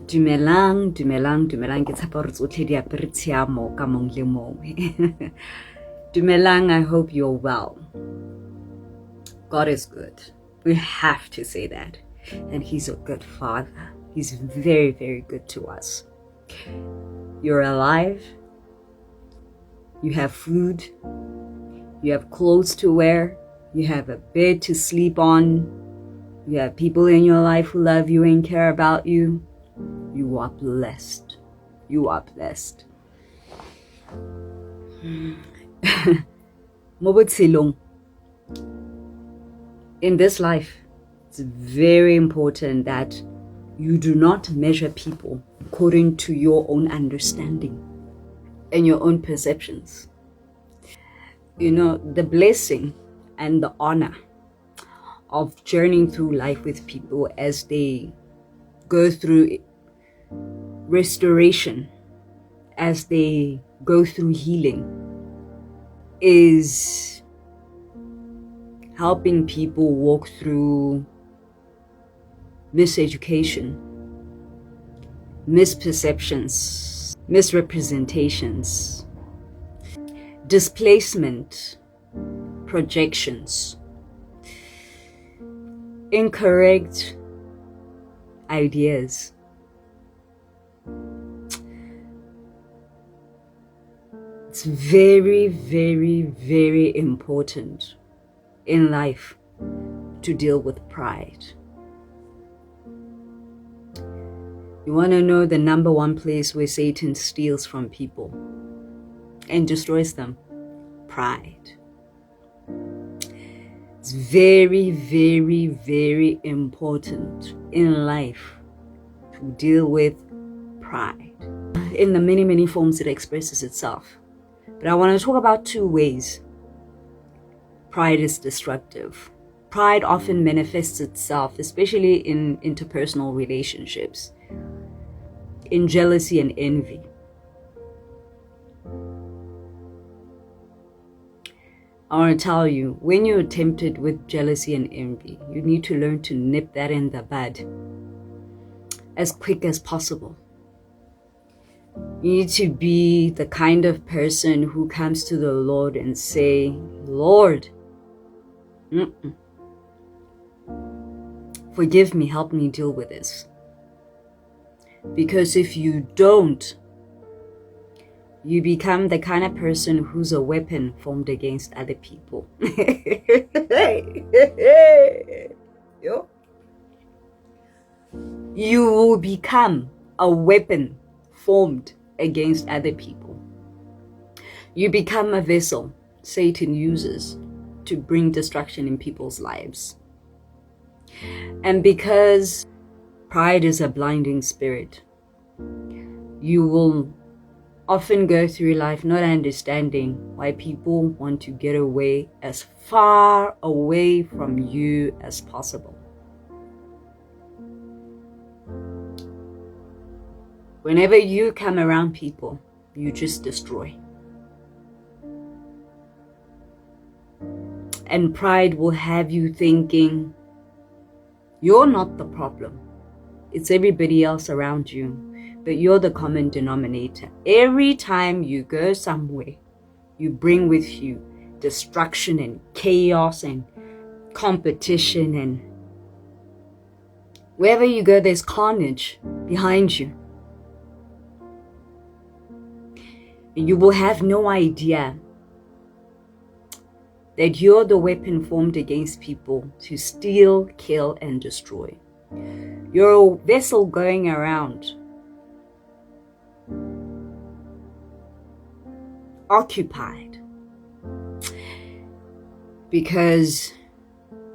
Dumelang, dumelang, dumelang. Ke tshepa hore tsotlhe di apere tshiamo ka mong le mong. Dumelang, I hope you're well. God is good. We have to say that. And He's a good Father. He's very, very good to us. You're alive. You have food. You have clothes to wear. You have a bed to sleep on. You have people in your life who love you and care about you. You are blessed. You are blessed. Mo botshelong, in this life, it's very important that you do not measure people according to your own understanding and your own perceptions. You know, the blessing and the honor of journeying through life with people as they go through restoration, as they go through healing, is helping people walk through miseducation, misperceptions, misrepresentations, displacement, projections, incorrect ideas. It's very, very, very important in life to deal with pride. You want to know the number one place where Satan steals from people and destroys them? Pride. It's very, very, very important in life to deal with pride. In the many, many forms it expresses itself. But I want to talk about two ways pride is destructive. Pride often manifests itself, especially in interpersonal relationships, in jealousy and envy. I want to tell you, when you're tempted with jealousy and envy, you need to learn to nip that in the bud as quick as possible. You need to be the kind of person who comes to the Lord and say, Lord, forgive me, help me deal with this. Because if you don't, you become the kind of person who's a weapon formed against other people. You will become a weapon formed against other people. You become a vessel Satan uses to bring destruction in people's lives. And because pride is a blinding spirit, you will often go through life not understanding why people want to get away as far away from you as possible. Whenever you come around people, you just destroy. And pride will have you thinking, you're not the problem. It's everybody else around you, but you're the common denominator. Every time you go somewhere, you bring with you destruction and chaos and competition, and wherever you go, there's carnage behind you. And you will have no idea that you're the weapon formed against people to steal, kill, and destroy. You're a vessel going around, occupied. Because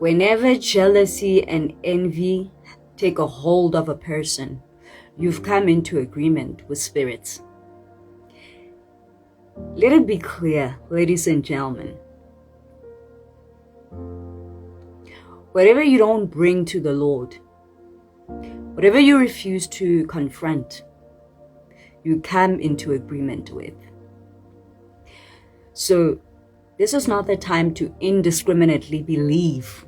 whenever jealousy and envy take a hold of a person, you've come into agreement with spirits. Let it be clear, ladies and gentlemen, whatever you don't bring to the Lord, whatever you refuse to confront, you come into agreement with. So this is not the time to indiscriminately believe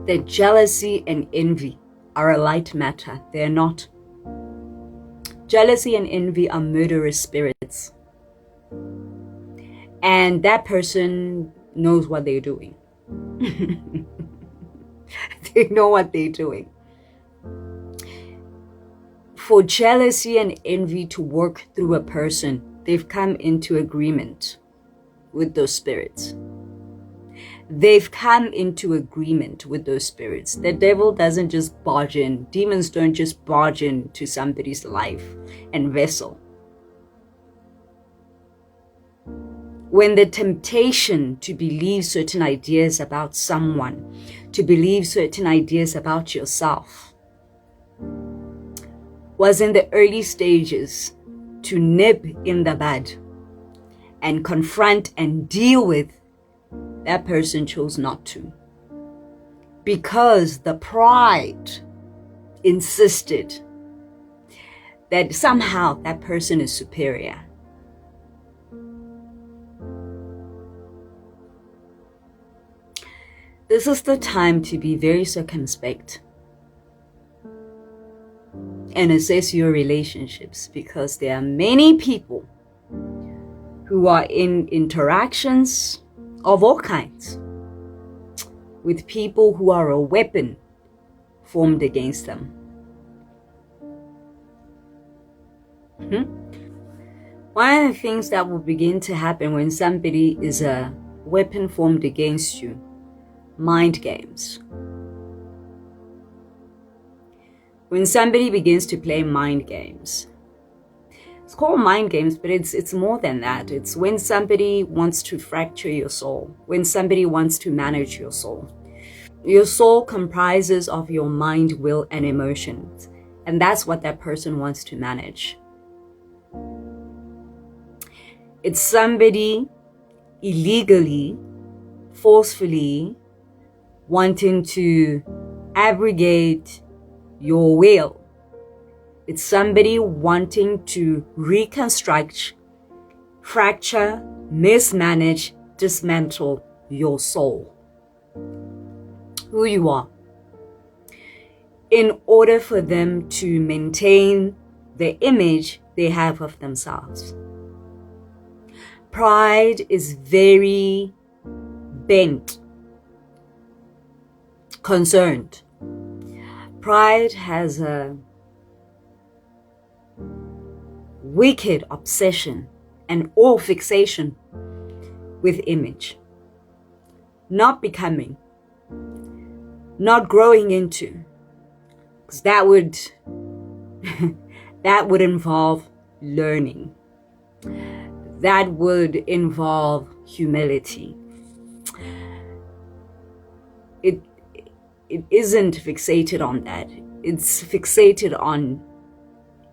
that jealousy and envy are a light matter. They're not. Jealousy and envy are murderous spirits. And that person knows what they're doing. They know what they're doing. For jealousy and envy to work through a person, they've come into agreement with those spirits. They've come into agreement with those spirits. The devil doesn't just barge in. Demons don't just barge into somebody's life and vessel. When the temptation to believe certain ideas about someone, to believe certain ideas about yourself, was in the early stages to nip in the bud and confront and deal with, that person chose not to. Because the pride insisted that somehow that person is superior. This is the time to be very circumspect and assess your relationships, because there are many people who are in interactions of all kinds with people who are a weapon formed against them. One of the things that will begin to happen when somebody is a weapon formed against you, mind games. When somebody begins to play mind games, it's called mind games, but it's more than that. It's when somebody wants to fracture your soul, when somebody wants to manage your soul. Your soul comprises of your mind, will, and emotions, and that's what that person wants to manage. It's somebody illegally, forcefully wanting to abrogate your will. It's somebody wanting to reconstruct, fracture, mismanage, dismantle your soul, who you are, in order for them to maintain the image they have of themselves. Pride is very bent, concerned. Pride has a wicked obsession and all fixation with image, not becoming, not growing into, because that would involve learning. That would involve humility. It isn't fixated on that. It's fixated on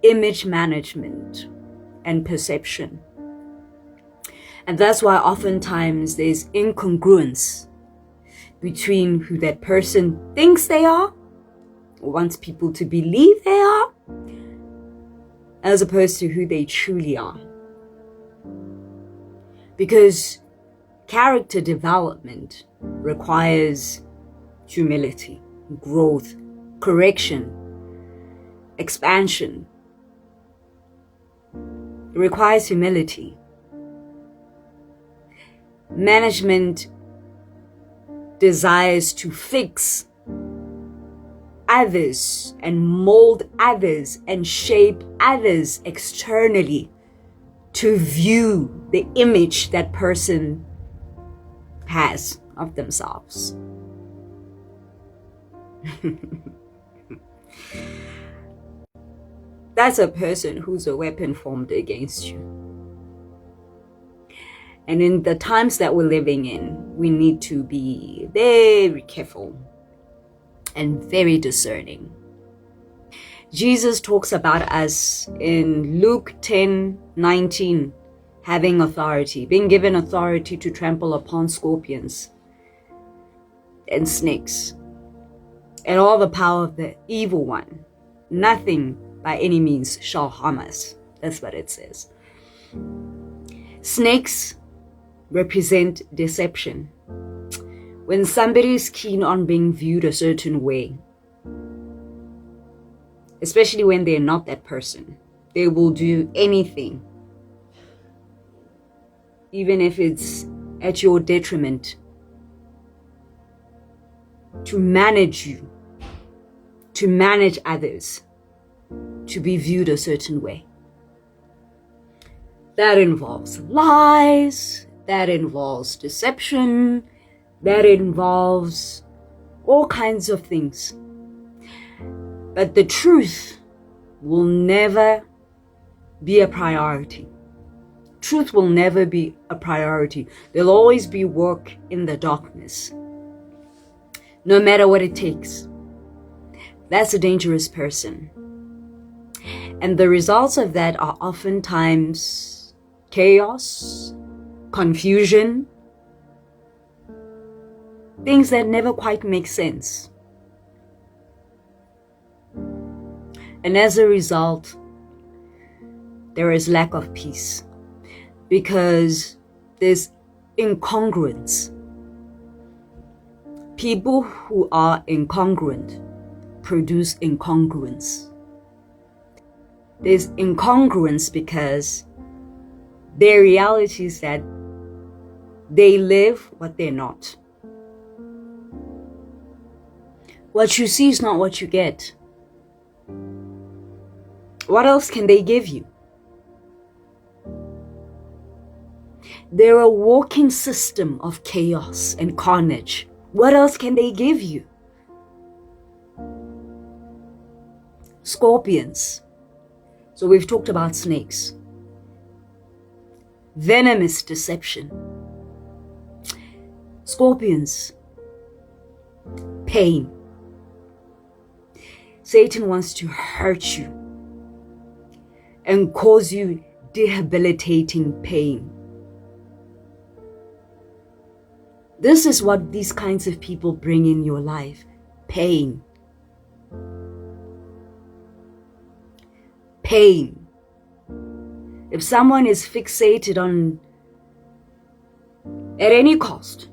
image management and perception. And that's why oftentimes there's incongruence between who that person thinks they are, or wants people to believe they are, as opposed to who they truly are. Because character development requires humility, growth, correction, expansion. It requires humility. Management desires to fix others and mold others and shape others externally to view the image that person has of themselves. That's a person who's a weapon formed against you. And in the times that we're living in, we need to be very careful and very discerning. Jesus talks about us in Luke 10:19, having authority, being given authority to trample upon scorpions and snakes and all the power of the evil one. Nothing by any means shall harm us. That's what it says. Snakes represent deception. When somebody is keen on being viewed a certain way, especially when they're not that person. They will do anything, even if it's at your detriment, to manage you, to manage others, to be viewed a certain way. That involves lies, that involves deception, that involves all kinds of things. But the truth will never be a priority. Truth will never be a priority. There'll always be work in the darkness, no matter what it takes. That's a dangerous person. And the results of that are oftentimes chaos, confusion, things that never quite make sense. And as a result, there is lack of peace because there's incongruence. People who are incongruent produce incongruence. There's incongruence because their reality is that they live what they're not. What you see is not what you get. What else can they give you? They're a walking system of chaos and carnage. What else can they give you? Scorpions. So we've talked about snakes. Venomous deception. Scorpions. Pain. Satan wants to hurt you and cause you debilitating pain. This is what these kinds of people bring in your life. Pain. Pain. If someone is fixated on, at any cost,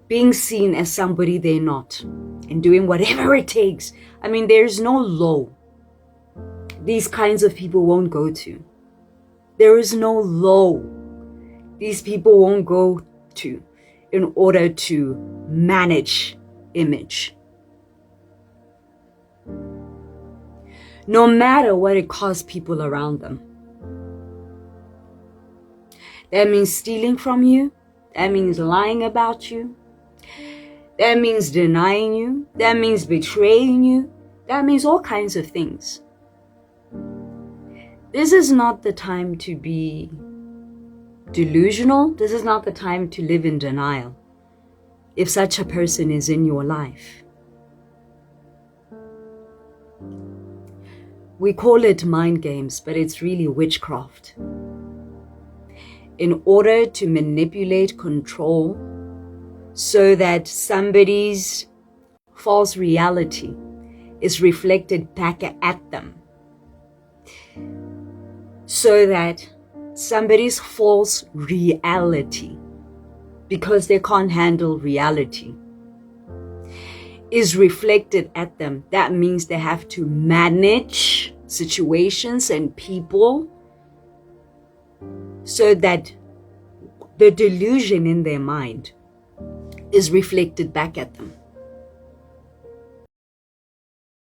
being seen as somebody they're not and doing whatever it takes, I mean, there's no low these kinds of people won't go to. There is no low these people won't go to in order to manage image. No matter what it costs people around them. That means stealing from you. That means lying about you. That means denying you. That means betraying you. That means all kinds of things. This is not the time to be delusional. This is not the time to live in denial if such a person is in your life. We call it mind games, but it's really witchcraft. In order to manipulate, control, so that somebody's false reality is reflected back at them. So that somebody's false reality, because they can't handle reality, is reflected at them. That means they have to manage situations and people so that the delusion in their mind is reflected back at them.